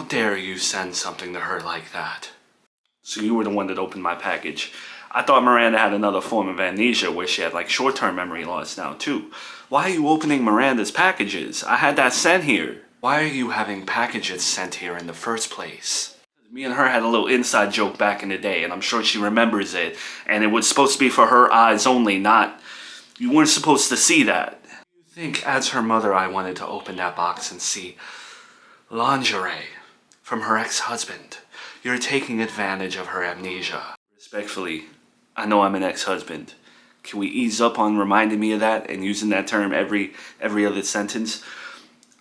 How dare you send something to her like that? So you were the one that opened my package. I thought Miranda had another form of amnesia where she had like short-term memory loss now too. Why are you opening Miranda's packages? I had that sent here. Why are you having packages sent here in the first place? Me and her had a little inside joke back in the day, and I'm sure she remembers it. And it was supposed to be for her eyes only, not... You weren't supposed to see that. You think as her mother I wanted to open that box and see lingerie from her ex-husband? You're taking advantage of her amnesia. Respectfully, I know I'm an ex-husband. Can we ease up on reminding me of that and using that term every other sentence?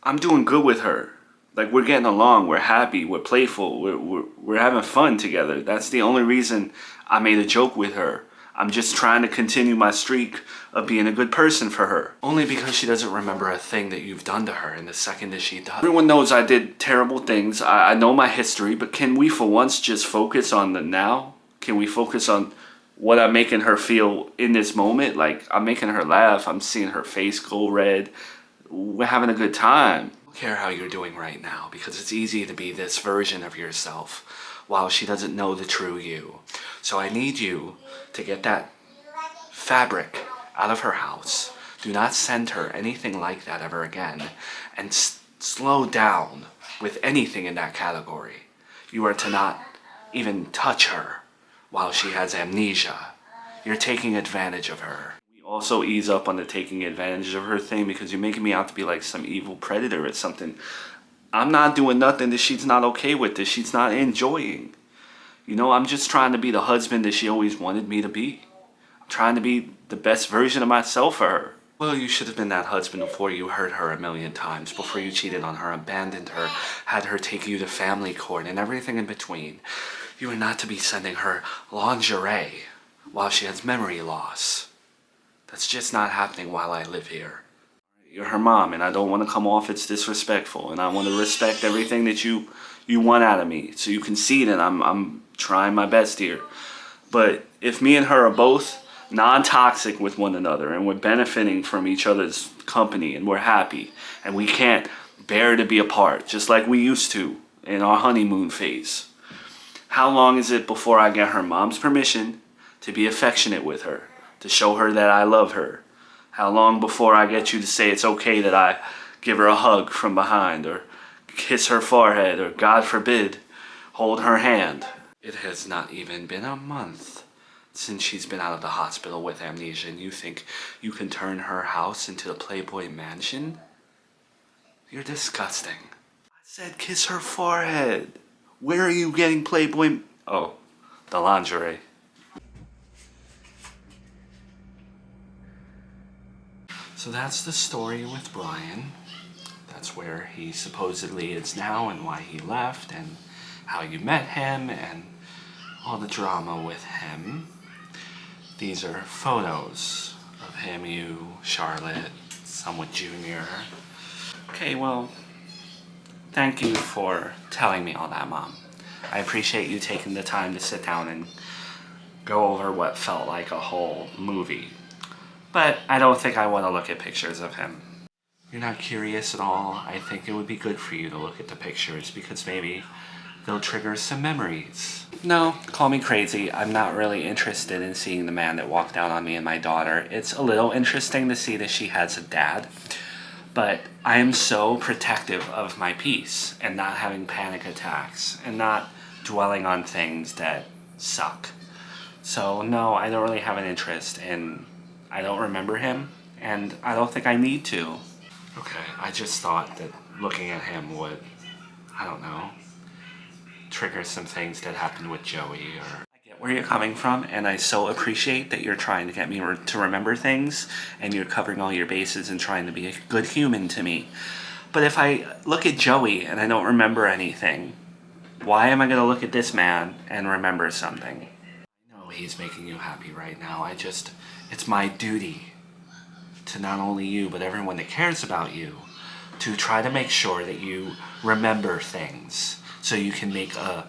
I'm doing good with her. Like, we're getting along, we're happy, we're playful, we're having fun together. That's the only reason I made a joke with her. I'm just trying to continue my streak of being a good person for her. Only because she doesn't remember a thing that you've done to her in the second that she does. Everyone knows I did terrible things. I know my history, but can we for once just focus on the now? Can we focus on what I'm making her feel in this moment? Like, I'm making her laugh, I'm seeing her face go red. We're having a good time. I don't care how you're doing right now, because it's easy to be this version of yourself while she doesn't know the true you. So I need you to get that fabric out of her house. Do not send her anything like that ever again. And slow down with anything in that category. You are to not even touch her while she has amnesia. You're taking advantage of her. We also ease up on the taking advantage of her thing, because you're making me out to be like some evil predator or something. I'm not doing nothing that she's not okay with, that she's not enjoying. You know, I'm just trying to be the husband that she always wanted me to be. I'm trying to be the best version of myself for her. Well, you should have been that husband before you hurt her a million times, before you cheated on her, abandoned her, had her take you to family court, and everything in between. You are not to be sending her lingerie while she has memory loss. That's just not happening while I live here. You're her mom, and I don't want to come off as disrespectful, and I want to respect everything that you want out of me, so you can see that I'm trying my best here. But if me and her are both non-toxic with one another, and we're benefiting from each other's company, and we're happy, and we can't bear to be apart, just like we used to in our honeymoon phase, how long is it before I get her mom's permission to be affectionate with her, to show her that I love her? How long before I get you to say it's okay that I give her a hug from behind, or kiss her forehead, or God forbid, hold her hand? It has not even been a month since she's been out of the hospital with amnesia, and you think you can turn her house into a Playboy mansion? You're disgusting. I said kiss her forehead. Where are you getting Playboy? Oh, the lingerie. So that's the story with Brian. That's where he supposedly is now, and why he left, and how you met him, and all the drama with him. These are photos of him, you, Charlotte, somewhat junior. Okay, well, thank you for telling me all that, Mom. I appreciate you taking the time to sit down and go over what felt like a whole movie. But I don't think I want to look at pictures of him. You're not curious at all? I think it would be good for you to look at the pictures, because maybe they'll trigger some memories. No, call me crazy. I'm not really interested in seeing the man that walked out on me and my daughter. It's a little interesting to see that she has a dad, but I am so protective of my peace and not having panic attacks and not dwelling on things that suck. So no, I don't really have an interest in... I don't remember him, and I don't think I need to. Okay, I just thought that looking at him would, I don't know, trigger some things that happened with Joey, or... I get where you're coming from, and I so appreciate that you're trying to get me to remember things, and you're covering all your bases and trying to be a good human to me. But if I look at Joey and I don't remember anything, why am I going to look at this man and remember something? I know he's making you happy right now. It's my duty to not only you, but everyone that cares about you, to try to make sure that you remember things so you can make a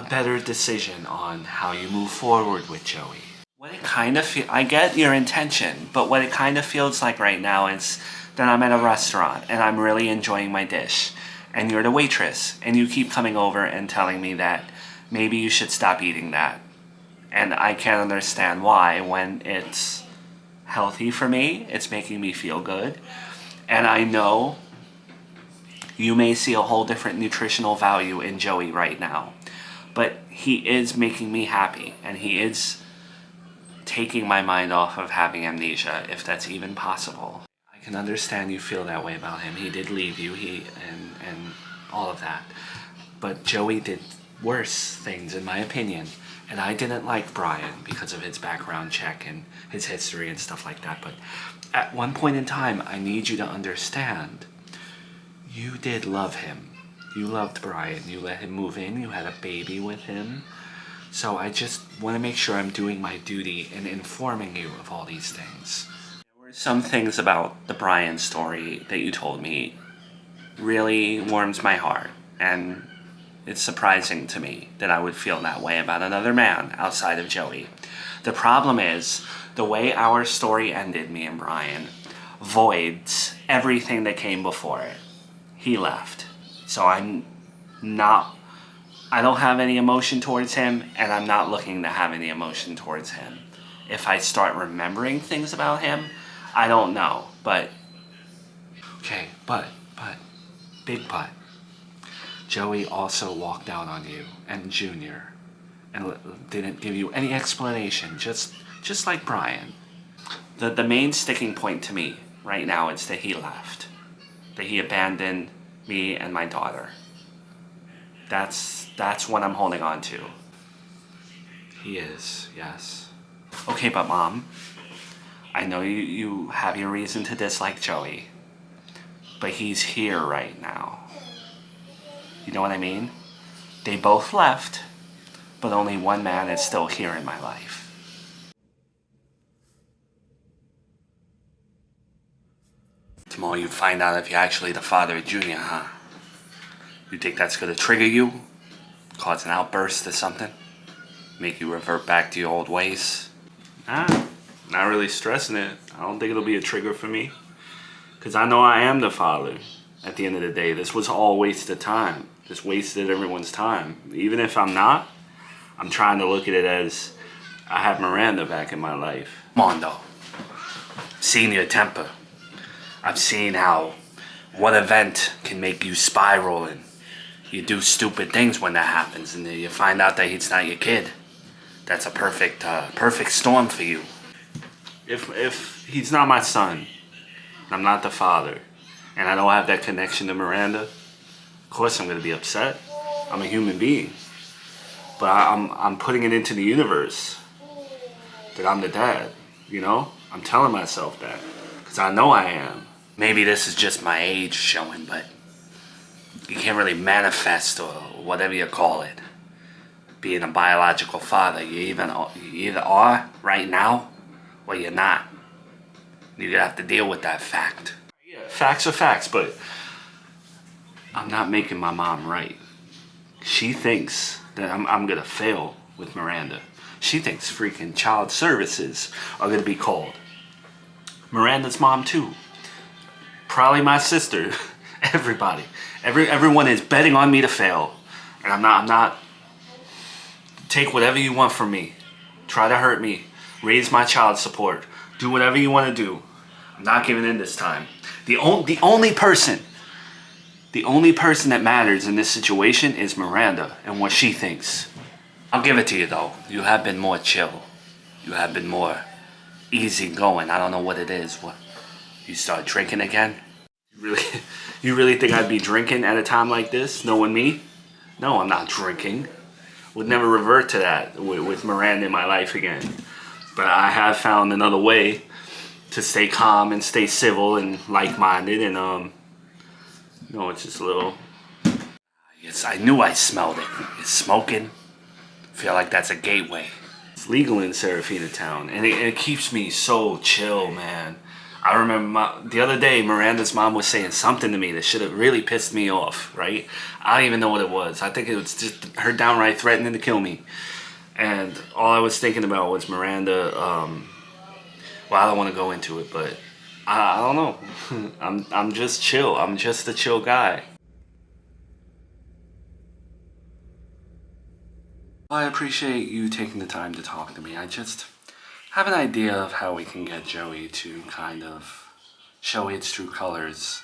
better decision on how you move forward with Joey. What it kind of I get your intention, but what it kind of feels like right now is that I'm at a restaurant and I'm really enjoying my dish. and you're the waitress, and you keep coming over and telling me that maybe you should stop eating that. And I can't understand why when it's healthy for me, it's making me feel good. And I know you may see a whole different nutritional value in Joey right now, but he is making me happy, and he is taking my mind off of having amnesia, if that's even possible. I can understand you feel that way about him. He did leave you, and all of that. But Joey did worse things, in my opinion. And I didn't like Brian because of his background check and his history and stuff like that. But at one point in time, I need you to understand, you did love him. You loved Brian. You let him move in. You had a baby with him. So I just want to make sure I'm doing my duty in informing you of all these things. There were some things about the Brian story that you told me really warms my heart. And it's surprising to me that I would feel that way about another man outside of Joey. The problem is, the way our story ended, me and Brian, voids everything that came before it. He left. So I don't have any emotion towards him, and I'm not looking to have any emotion towards him. If I start remembering things about him, I don't know. But, okay, but, big but. Joey also walked out on you and Junior and didn't give you any explanation, just like Brian. The main sticking point to me right now is that he left. That he abandoned me and my daughter. That's what I'm holding on to. He is, yes. Okay, but Mom, I know you have your reason to dislike Joey, but he's here right now. You know what I mean? They both left, but only one man is still here in my life. Tomorrow you find out if you're actually the father of Junior, huh? You think that's gonna trigger you? Cause an outburst or something? Make you revert back to your old ways? Nah, not really stressing it. I don't think it'll be a trigger for me. Cause I know I am the father. At the end of the day, this was all wasted time. Just wasted everyone's time. Even if I'm not, I'm trying to look at it as I have Miranda back in my life. Come on, though. Seen your temper. I've seen how one event can make you spiral and you do stupid things when that happens, and then you find out that he's not your kid. That's a perfect storm for you. If he's not my son, I'm not the father, and I don't have that connection to Miranda, of course I'm gonna be upset. I'm a human being. But I'm putting it into the universe that I'm the dad, you know? I'm telling myself that, because I know I am. Maybe this is just my age showing, but you can't really manifest, or whatever you call it, being a biological father. You either are right now, or you're not. You have to deal with that fact. Yeah, facts are facts, but I'm not making my mom right. She thinks that I'm gonna fail with Miranda. She thinks freaking child services are gonna be called. Miranda's mom too. Probably my sister. Everybody. Everyone is betting on me to fail. And I'm not. Take whatever you want from me. Try to hurt me. Raise my child support. Do whatever you want to do. I'm not giving in this time. The only person that matters in this situation is Miranda and what she thinks. I'll give it to you though. You have been more chill. You have been more easygoing. I don't know what it is. What? You start drinking again? You really think I'd be drinking at a time like this, knowing me? No, I'm not drinking. Would never revert to that with Miranda in my life again. But I have found another way to stay calm and stay civil and like-minded, and no, it's just a little. Yes, I knew I smelled it. It's smoking. Feel like that's a gateway. It's legal in Serafina Town, and it keeps me so chill, man. I remember the other day, Miranda's mom was saying something to me that should have really pissed me off, right? I don't even know what it was. I think it was just her downright threatening to kill me. And all I was thinking about was Miranda. Well, I don't want to go into it, but I don't know. I'm just chill. I'm just a chill guy. Well, I appreciate you taking the time to talk to me. I just have an idea of how we can get Joey to kind of show its true colors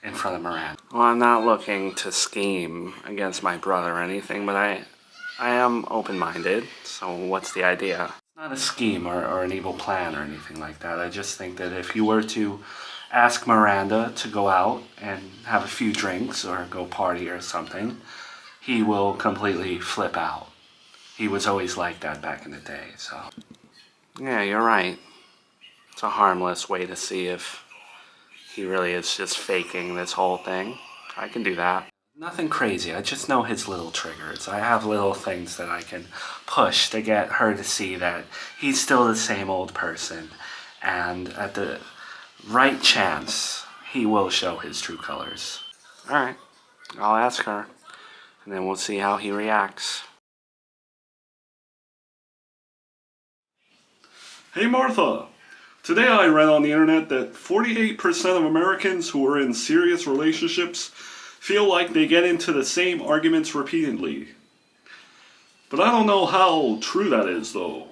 in front of Miranda. Well, I'm not looking to scheme against my brother or anything, but I am open-minded, so what's the idea? It's not a scheme or an evil plan or anything like that. I just think that if you were to ask Miranda to go out and have a few drinks or go party or something, he will completely flip out. He was always like that back in the day, so. Yeah, you're right. It's a harmless way to see if he really is just faking this whole thing. I can do that. Nothing crazy, I just know his little triggers. I have little things that I can push to get her to see that he's still the same old person. And at the right chance, he will show his true colors. Alright, I'll ask her, and then we'll see how he reacts. Hey Martha, today I read on the internet that 48% of Americans who are in serious relationships feel like they get into the same arguments repeatedly. But I don't know how true that is though.